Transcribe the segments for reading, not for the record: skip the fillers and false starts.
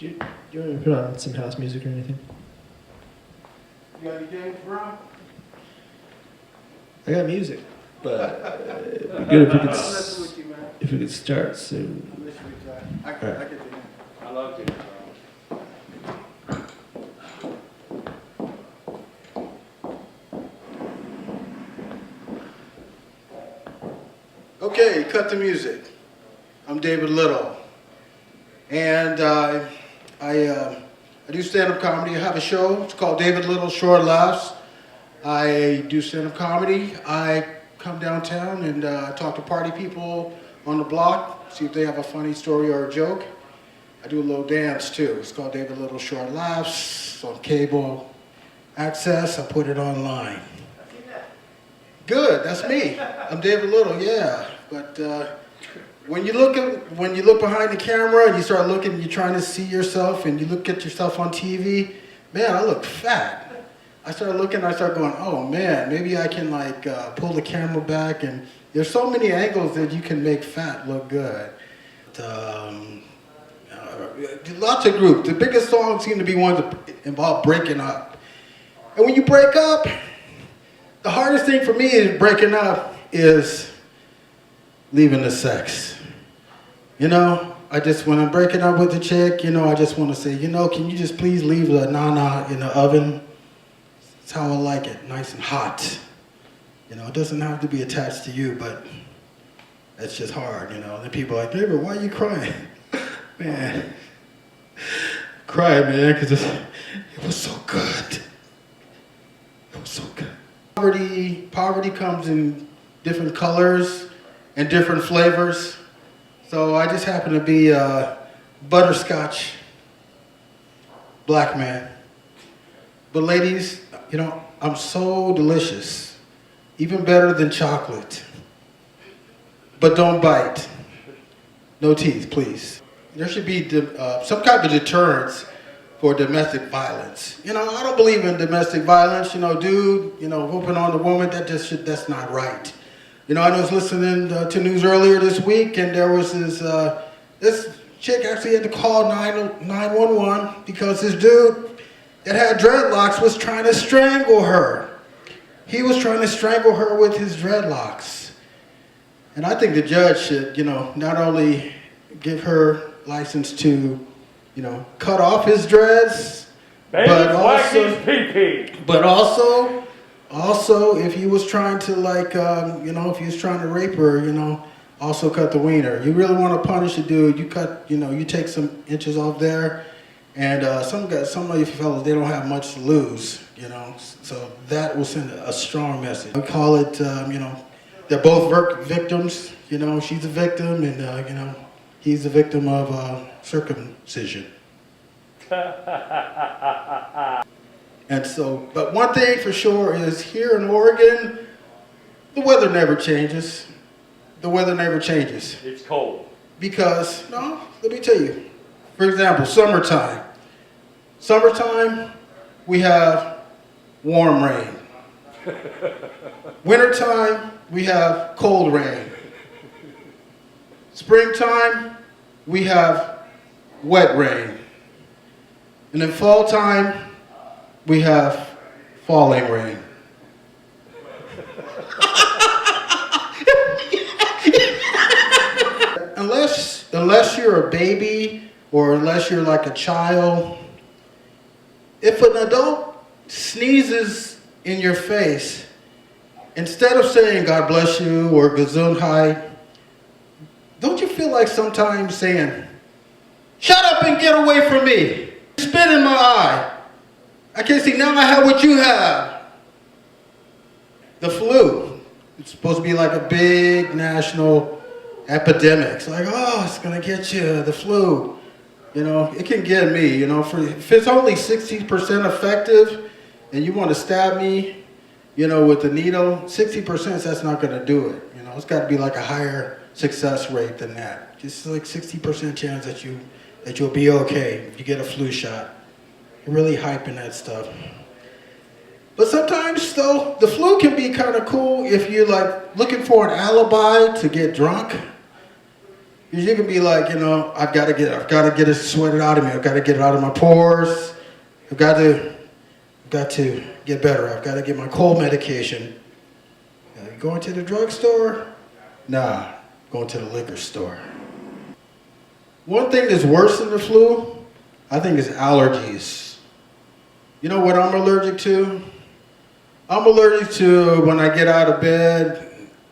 you want me to put on some house music or anything? You got anything, bro? I got music, but it'd be good if we could start soon. I get the hint. I love it. Okay, cut the music. I'm David Little, and I do stand-up comedy. I have a show. It's called David Little Short Laughs. I do stand-up comedy. I come downtown and talk to party people on the block, see if they have a funny story or a joke. I do a little dance too. It's called David Little Short Laughs. It's on cable access. I put it online. Good, that's me. I'm David Little, yeah. But when you look behind the camera and you start looking, you're trying to see yourself, and you look at yourself on TV, man, I look fat. I started looking, I started going, oh man, maybe I can pull the camera back, and there's so many angles that you can make fat look good. Lots of groups. The biggest songs seem to be ones that involve breaking up. And when you break up, the hardest thing for me is breaking up is leaving the sex. You know, when I'm breaking up with the chick, I just want to say, can you just please leave the nana in the oven? That's how I like it, nice and hot. It doesn't have to be attached to you, but that's just hard, Then people are like, David, why are you crying? Man, crying, man, because it was so good. It was so good. Poverty comes in different colors and different flavors. So I just happen to be a butterscotch black man. But ladies, I'm so delicious, even better than chocolate. But don't bite. No teeth, please. There should be some kind of deterrence for domestic violence. I don't believe in domestic violence. Whooping on the woman, that's not right. I was listening to news earlier this week, and there was this chick actually had to call 911 because this dude that had dreadlocks was trying to strangle her. He was trying to strangle her with his dreadlocks. And I think the judge should, not only give her license to, cut off his dreads, but also if he was trying to if he was trying to rape her, also cut the wiener. You really want to punish a dude, you take some inches off there, and some of you fellas, they don't have much to lose, so that will send a strong message. We call it, they're both victims, she's a victim, and he's a victim of circumcision. And so, but one thing for sure is here in Oregon, the weather never changes. The weather never changes. It's cold. Because, let me tell you. For example, summertime. Summertime, we have warm rain. Wintertime, we have cold rain. Springtime, we have wet rain. And then fall time, we have falling rain. Unless you're a baby or unless you're like a child, if an adult sneezes in your face, instead of saying God bless you or Gesundheit, don't you feel like sometimes saying, shut up and get away from me. Spit in my eye. I can't see, now I have what you have. The flu. It's supposed to be like a big national epidemic. It's like, it's going to get you, the flu. It can get me, if it's only 60% effective and you want to stab me, with the needle, 60% that's not going to do it. It's got to be like a higher success rate than that. Just like 60% chance that you'll be okay if you get a flu shot. You're really hyping that stuff. But sometimes, though, the flu can be kind of cool if you're looking for an alibi to get drunk. Because you can be like, you know, I've got to get it sweated out of me. I've got to get it out of my pores. I've got to get better. I've got to get my cold medication. Going to the drugstore? Nah, going to the liquor store. One thing that's worse than the flu, I think, is allergies. You know what I'm allergic to? I'm allergic to when I get out of bed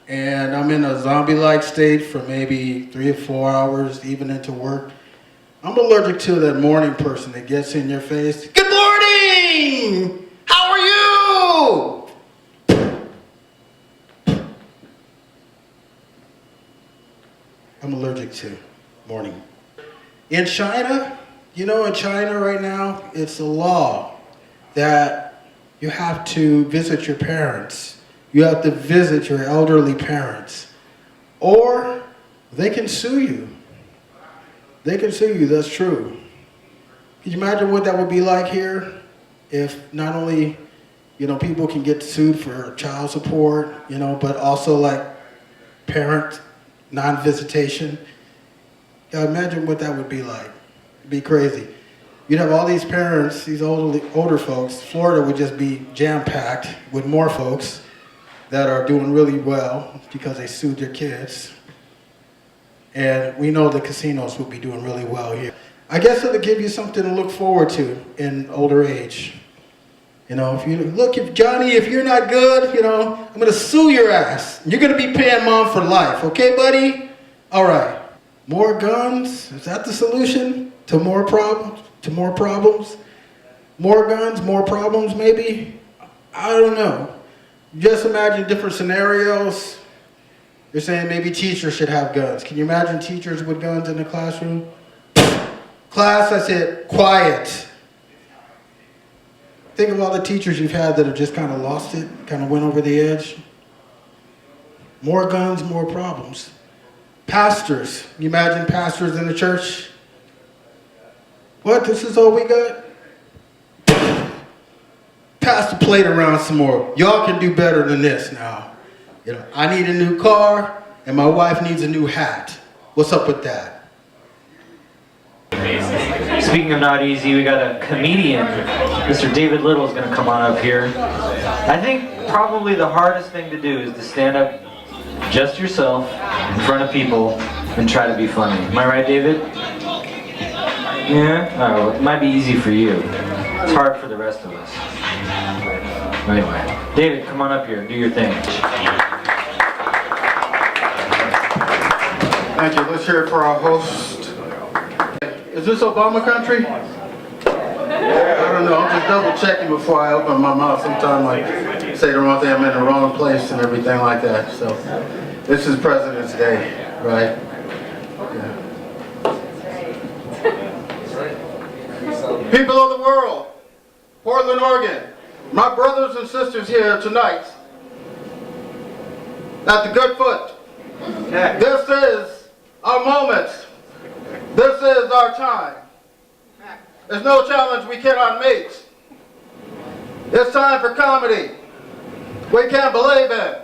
and I'm in a zombie-like state for maybe 3 or 4 hours, even into work. I'm allergic to that morning person that gets in your face. Good morning! How are you? I'm allergic to morning. In China, you know, in China right now, it's a law that you have to visit your parents. You have to visit your elderly parents. Or they can sue you. They can sue you, that's true. Can you imagine what that would be like here if not only, you know, people can get sued for child support, you know, but also like parent non-visitation? Yeah, imagine what that would be like. It'd be crazy. You'd have all these parents, these older folks. Florida would just be jam-packed with more folks that are doing really well because they sued their kids. And we know the casinos will be doing really well here. I guess it'll give you something to look forward to in older age. You know, if Johnny, if you're not good, you know, I'm gonna sue your ass. You're gonna be paying mom for life, okay, buddy? All right. More guns, is that the solution to more problems? More guns, more problems, maybe? I don't know. Just imagine different scenarios. You're saying maybe teachers should have guns. Can you imagine teachers with guns in the classroom? Class, I said, quiet. Think of all the teachers you've had that have just kind of lost it, kind of went over the edge. More guns, more problems. Pastors, you imagine pastors in the church? What, this is all we got? Pass the plate around some more. Y'all can do better than this now. You know, I need a new car and my wife needs a new hat. What's up with that? Speaking of not easy, we got a comedian. Mr. David Little is going to come on up here. I think probably the hardest thing to do is to stand up just yourself in front of people and try to be funny. Am I right, David? Yeah? Oh, it might be easy for you. It's hard for the rest of us. Anyway, David, come on up here. Do your thing. Thank you. Let's hear it for our host. Is this Obama country? I don't know. I'm just double checking before I open my mouth. Sometimes I say the wrong thing. I'm in the wrong place and everything like that. So this is President's Day, right? Yeah. People of the world, Portland, Oregon, my brothers and sisters here tonight at the Good Foot. This is our moment. This is our time. There's no challenge we cannot meet. It's time for comedy we can't believe in.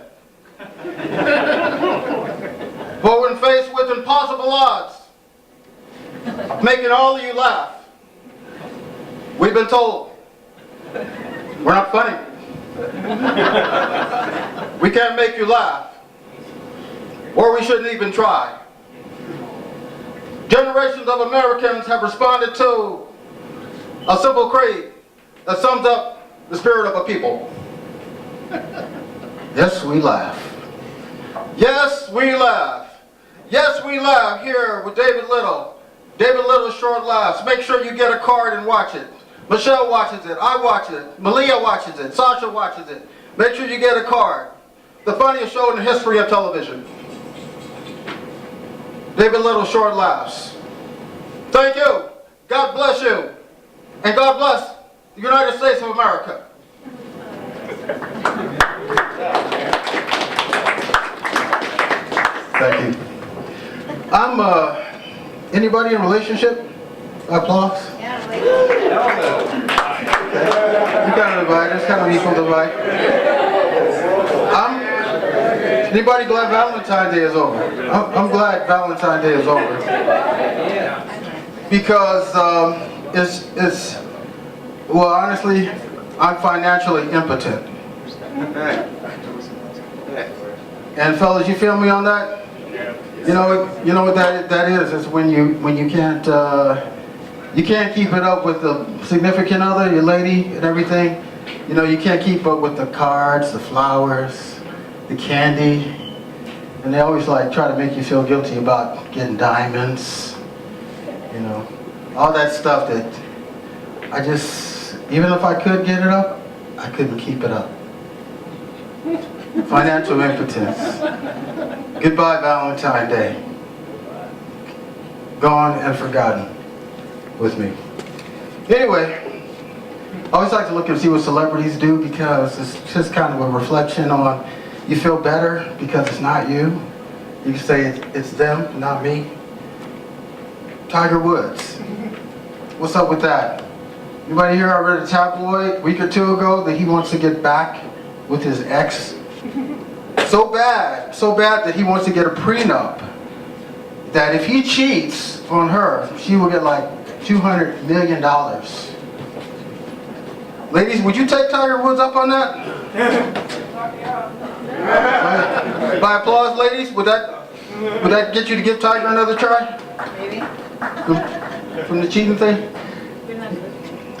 But when faced with impossible odds, making all of you laugh, we've been told we're not funny. We can't make you laugh, or we shouldn't even try. Generations of Americans have responded to a simple creed that sums up the spirit of a people. Yes, we laugh. Yes, we laugh. Yes, we laugh here with David Little. David Little's Short Laughs. Make sure you get a card and watch it. Michelle watches it. I watch it. Malia watches it. Sasha watches it. Make sure you get a card. The funniest show in the history of television. David Little Short Laughs. Thank you. God bless you. And God bless the United States of America. Thank you. I'm, anybody in a relationship? Applause? Yeah, you kind of divide. It's kind of equal divide. Anybody glad Valentine's Day is over? I'm glad Valentine's Day is over. Because well, honestly, I'm financially impotent. And fellas, you feel me on that? You know what that is? It's when you can't keep it up with the significant other, your lady, and everything. You know, you can't keep up with the cards, the flowers, the candy, and they always like try to make you feel guilty about getting diamonds. You know, all that stuff that I just, even if I could get it up, I couldn't keep it up. Financial impotence. Goodbye, Valentine's Day. Gone and forgotten with me. Anyway, I always like to look and see what celebrities do because it's just kind of a reflection on, you feel better because it's not you. You can say it's them, not me. Tiger Woods. What's up with that? Anybody here, I read a tabloid a week or two ago that he wants to get back with his ex. So bad that he wants to get a prenup. That if he cheats on her, she will get like $200 million. Ladies, would you take Tiger Woods up on that? By applause, ladies, would that get you to give Tiger another try? Maybe. From the cheating thing?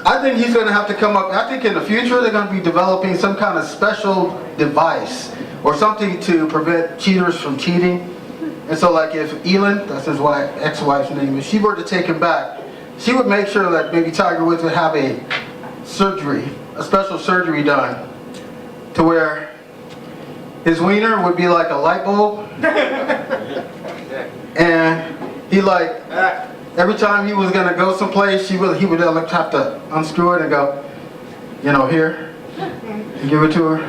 I think he's going to have to come up. I think in the future they're going to be developing some kind of special device or something to prevent cheaters from cheating. And so like if Elin, that's his ex-wife's name, if she were to take him back, she would make sure that maybe Tiger Woods would have a special surgery done to where his wiener would be like a light bulb. And he like, every time he was gonna go someplace, he would have to unscrew it and go, you know, here, and give it to her.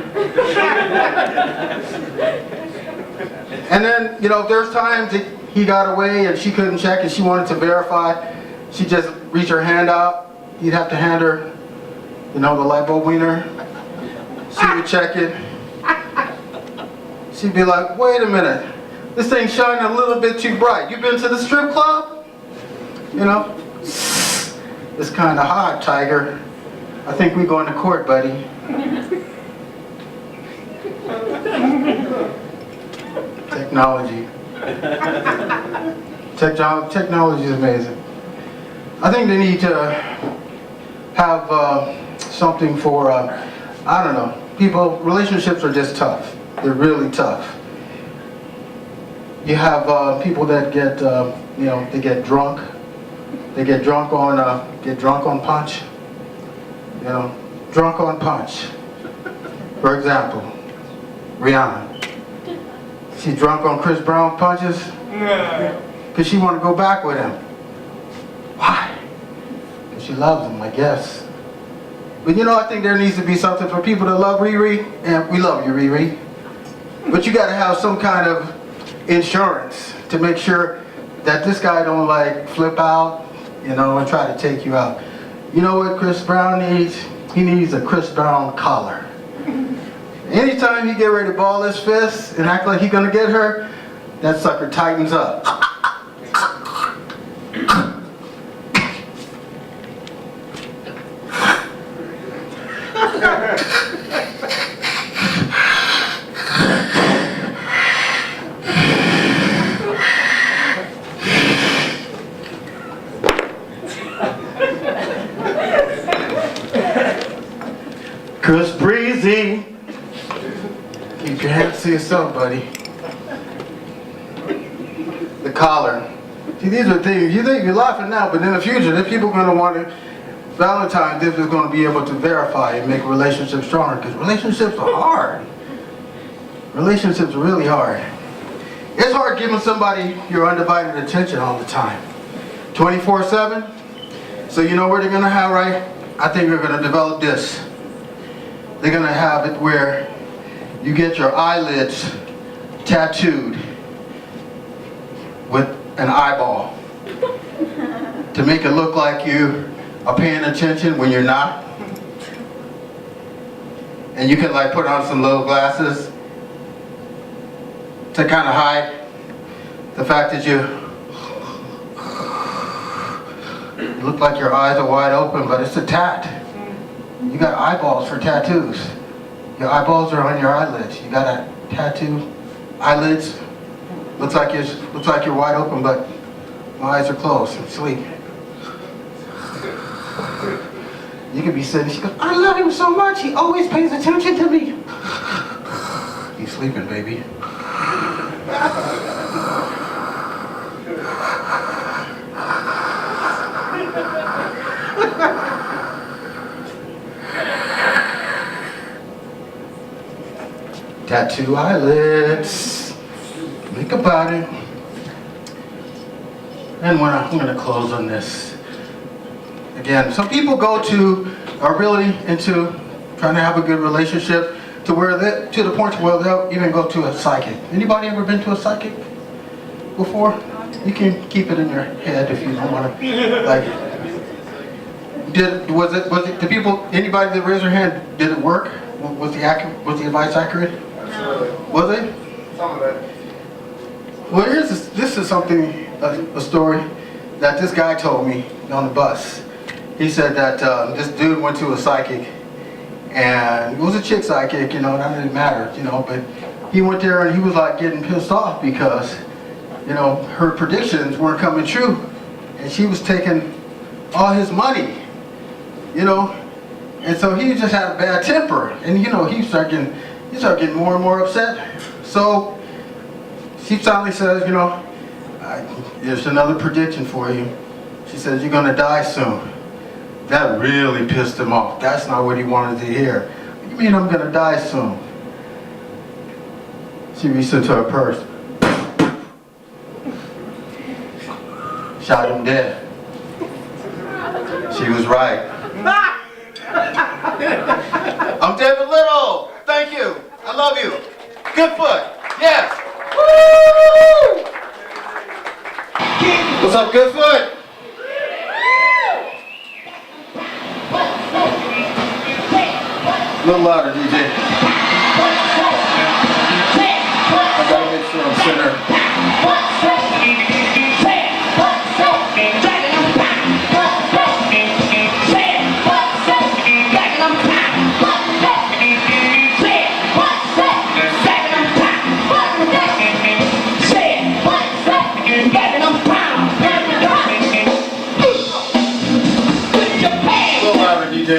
And then, you know, if there's times that he got away and she couldn't check and she wanted to verify, she'd just reach her hand out. He'd have to hand her, you know, the light bulb wiener. She would check it. She'd be like, wait a minute, this thing's shining a little bit too bright. You been to the strip club? You know? It's kind of hot, Tiger. I think we're going to court, buddy. Technology. Technology is amazing. I think they need to have something for, I don't know, people, relationships are just tough. They're really tough. You have people that get, you know, they get drunk. They get drunk on punch. You know, drunk on punch. For example, Rhianna. She's drunk on Chris Brown punches because she want to go back with him. Why? Because she loves him, I guess. But you know, I think there needs to be something for people that love Riri, and we love you, Riri. But you got to have some kind of insurance to make sure that this guy don't like flip out, you know, and try to take you out. You know what Chris Brown needs? He needs a Chris Brown collar. Anytime he get ready to ball his fist and act like he's gonna get her, that sucker tightens up. Chris Breezy. Keep your hands to yourself, buddy. The collar. See, these are things, you think you're laughing now, but in the future, there people are going to want to, Valentine's Day is going to be able to verify and make relationships stronger, because relationships are hard. Relationships are really hard. It's hard giving somebody your undivided attention all the time. 24/7. So you know what they're going to have, right? I think they're going to develop this. They're going to have it where you get your eyelids tattooed with an eyeball to make it look like you are paying attention when you're not. And you can like put on some little glasses to kind of hide the fact that you look like your eyes are wide open, but it's a tat. You got eyeballs for tattoos. Your eyeballs are on your eyelids. You got a tattoo, eyelids. Looks like you're wide open, but my eyes are closed. I'm asleep. You could be sitting. She goes, "I love him so much. He always pays attention to me." He's sleeping, baby. Tattoo eyelids. Think about it. And I'm going to close on this. Again, some people are really into trying to have a good relationship to the point where they'll even go to a psychic. Anybody ever been to a psychic before? You can keep it in your head if you don't want to. Like, anybody that raised their hand, did it work? Was the advice accurate? Was it? Some of it. Well, this is something, a story that this guy told me on the bus. He said that this dude went to a psychic, and it was a chick psychic, that didn't matter, but he went there and he was like getting pissed off because, her predictions weren't coming true, and she was taking all his money, and so he just had a bad temper, and he started getting more and more upset. So she finally says, there's another prediction for you. She says, you're gonna die soon. That really pissed him off. That's not what he wanted to hear. What do you mean I'm gonna die soon? She reached into her purse. Shot him dead. She was right. I'm David Little. Thank you. I love you. Good foot. Yes. Woo! What's up, Good foot? A little louder, DJ. I gotta make sure I'm center. A little louder, DJ.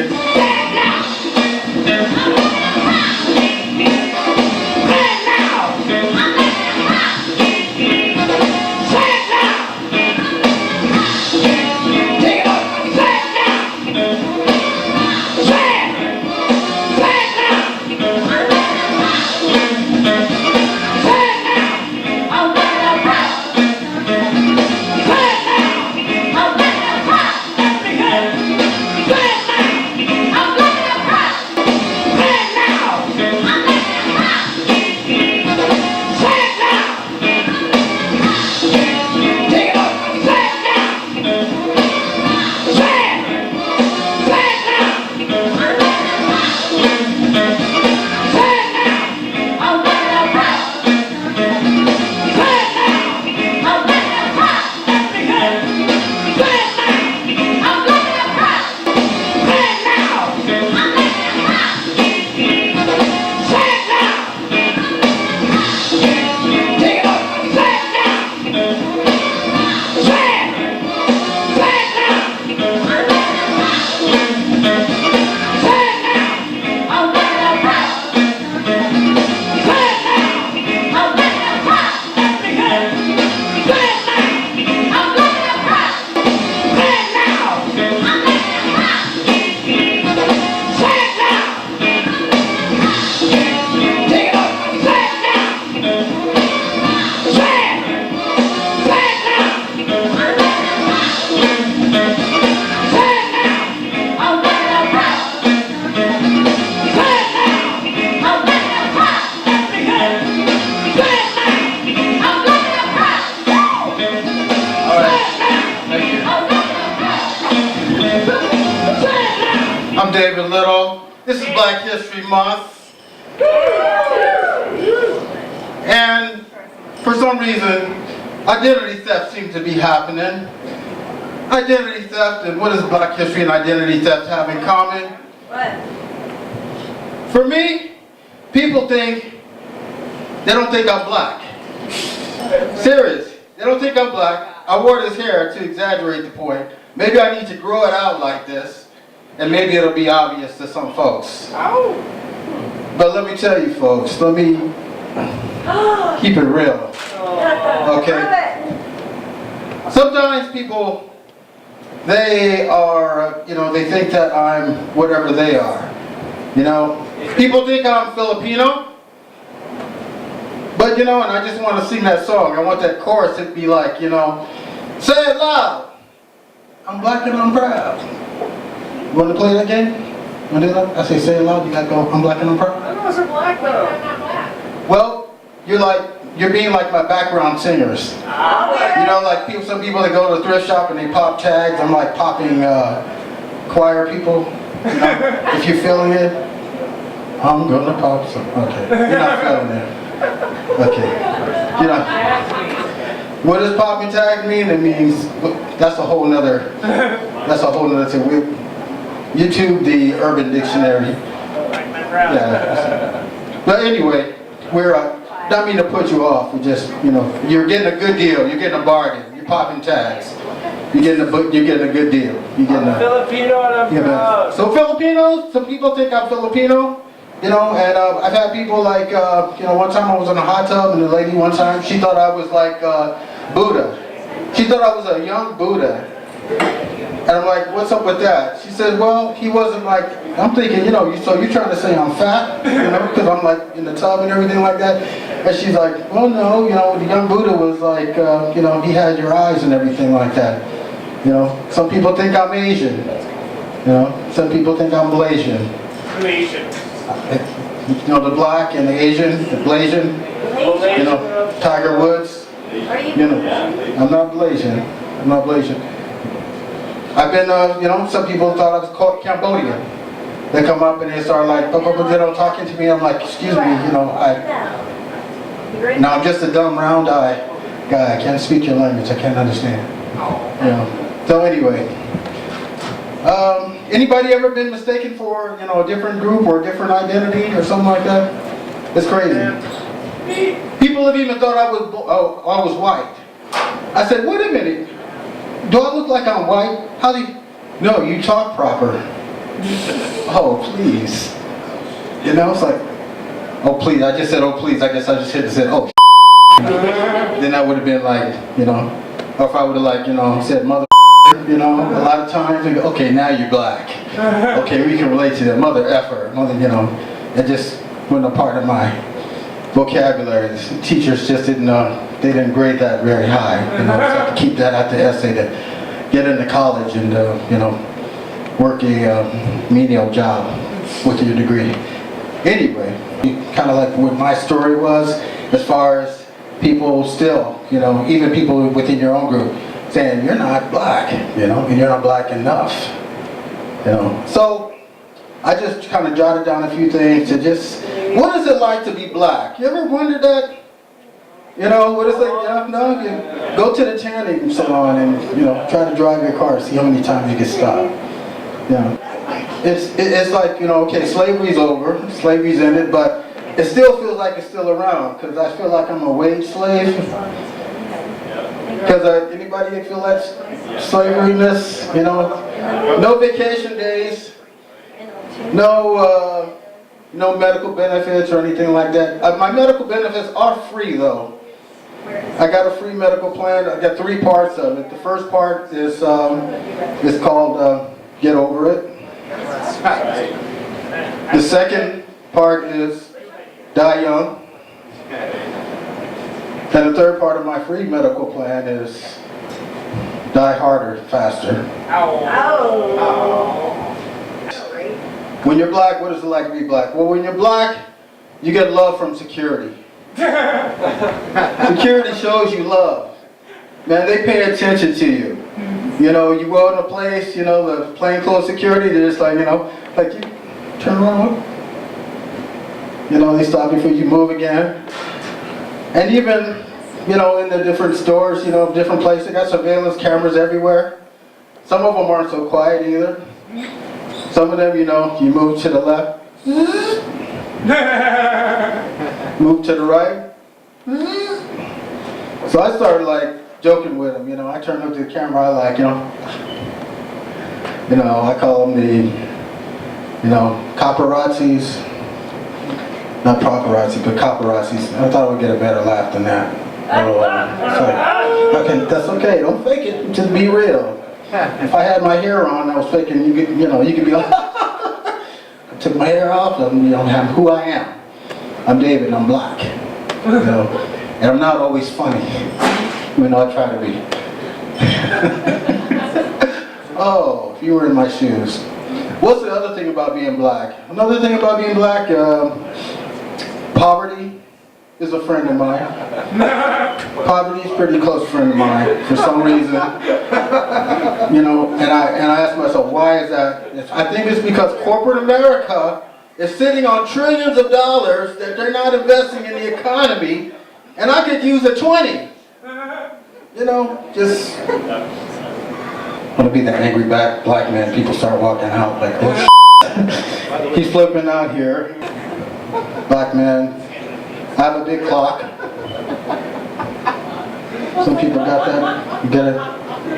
I'm David Little. This is Black History Month. And some reason, identity theft seems to be happening. Identity theft, and what does Black history and identity theft have in common? What? For me, people think, they don't think I'm Black. Serious, they don't think I'm Black. I wore this hair to exaggerate the point. Maybe I need to grow it out like this, and maybe it'll be obvious to some folks. But let me tell you folks, let me keep it real. Okay? Sometimes people, they are, they think that I'm whatever they are. People think I'm Filipino. But and I just want to sing that song. I want that chorus to be like, say it loud. I'm Black and I'm proud. You want to play that game? You want to do that? I say it loud, you gotta go, I'm Black and I'm proud. I know it's a Black though. I'm not Black. Well, you're being like my background singers. Like some people that go to the thrift shop and they pop tags. I'm like popping choir people. If you're feeling it, I'm gonna pop some. Okay, you're not feeling it. Okay, what does popping tag mean? It means that's a whole nother thing. YouTube the Urban Dictionary. Yeah. But anyway, we're not mean to put you off. We just, you're getting a good deal. You're getting a bargain. You're popping tags. You're getting a good deal. You're getting a Filipino and I'm proud. So Filipinos, some people think I'm Filipino. And I've had people like, one time I was in a hot tub and the lady one time, she thought I was like Buddha. She thought I was a young Buddha. And I'm like, what's up with that? She said, well, he wasn't like, I'm thinking, so you're trying to say I'm fat, because I'm like in the tub and everything like that. And she's like, well, no, the young Buddha was like, he had your eyes and everything like that. Some people think I'm Asian. Some people think I'm Malaysian. Malaysian. The Black and the Asian, the Blasian, Tiger Woods. I'm not Blasian. I'm not Blasian. I've been, some people thought I was called Cambodian. They come up and they start like, talking to me. I'm like, excuse me, no, I'm just a dumb round eye guy. I can't speak your language. I can't understand. So anyway. Anybody ever been mistaken for, a different group or a different identity or something like that? It's crazy. People have even thought I was white. I said, wait a minute. Do I look like I'm white? How do you? No, you talk proper. Oh, please. It's like, oh, please. I just said, oh, please. I guess I just hit and said, oh, then I would have been like, or if I would have said mother. A lot of times, we go, okay, now you're Black. Okay, we can relate to that mother effer. It just wasn't a part of my vocabulary. The teachers just didn't, they didn't grade that very high. So I had to keep that at the essay to get into college and, work a menial job with your degree. Anyway, kind of like what my story was, as far as people still, even people within your own group, saying you're not Black, and you're not Black enough, So I just kind of jotted down a few things to just, what is it like to be Black? You ever wondered that? What is it? No, you go to the tanning salon and try to drive your car, see how many times you get stopped. It's like okay, slavery's over, slavery's ended, but it still feels like it's still around because I feel like I'm a wage slave. Because anybody feel that slaveriness, no vacation days, no medical benefits or anything like that. My medical benefits are free though. I got a free medical plan. I got 3 parts of it. The first part is called Get Over It. The second part is Die Young. And the third part of my free medical plan is Die Harder, Faster. When you're Black, what is it like to be Black? Well, when you're Black, you get love from security. Security shows you love. Man, they pay attention to you. You go in a place, the plainclothes security, they're just like, like you turn around. They stop before you move again. And even you know, in the different stores, you know, different places. They got surveillance cameras everywhere. Some of them aren't so quiet either. Some of them, you know, you move to the left, move to the right. So I started like joking with them, you know. I turned up to the camera, I like, you know, I call them the, you know, paparazzis. Not paparazzi, but paparazzis. I thought I would get a better laugh than that. So, that's okay, don't fake it, just be real. If I had my hair on, I was faking, you could be like, I took my hair off, and you know, I'm who I am. I'm David, I'm black. You know, and I'm not always funny. Even though I try to be. Oh, if you were in my shoes. What's the other thing about being black? Another thing about being black, poverty is a friend of mine. Poverty is a pretty close friend of mine for some reason. You know, and I ask myself, why is that? I think it's because corporate America is sitting on trillions of dollars that they're not investing in the economy, and I could use a 20. You know, just want to be that angry black man. People start walking out like, oh, he's flipping out here. Black man, I have a big clock. Some people got that. You get it.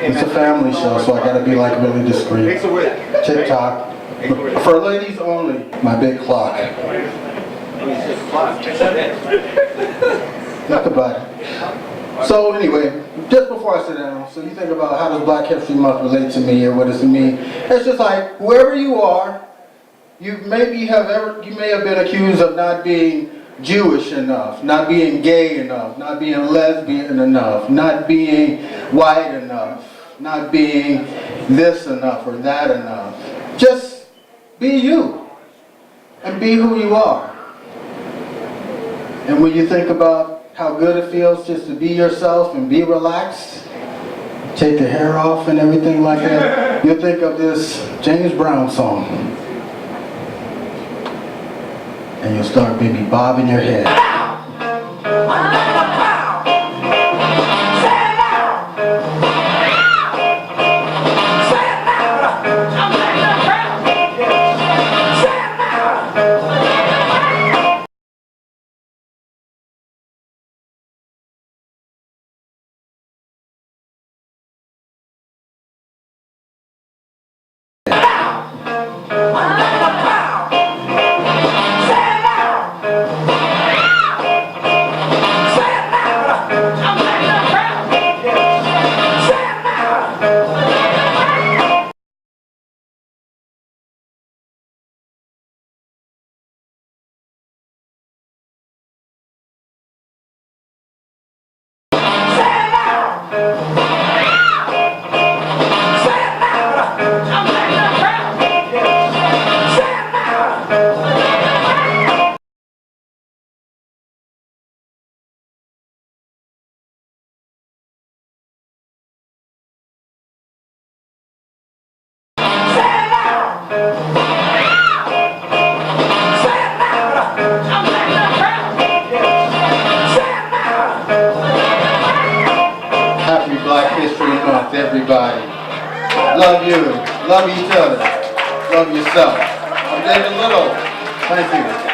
It's a family show, so I got to be like really discreet. TikTok. For ladies only. My big clock. Think about it. So anyway, just before I sit down, so you think about how does Black History Month relate to me, or what does it mean? It's just like whoever you are, you may have been accused of not being Jewish enough, not being gay enough, not being lesbian enough, not being white enough, not being this enough or that enough. Just be you and be who you are. And when you think about how good it feels just to be yourself and be relaxed, take the hair off and everything like that, you'll think of this James Brown song. And you'll start maybe bobbing your head. Everybody. Love you. Love each other. Love yourself. I'm David Little. Thank you.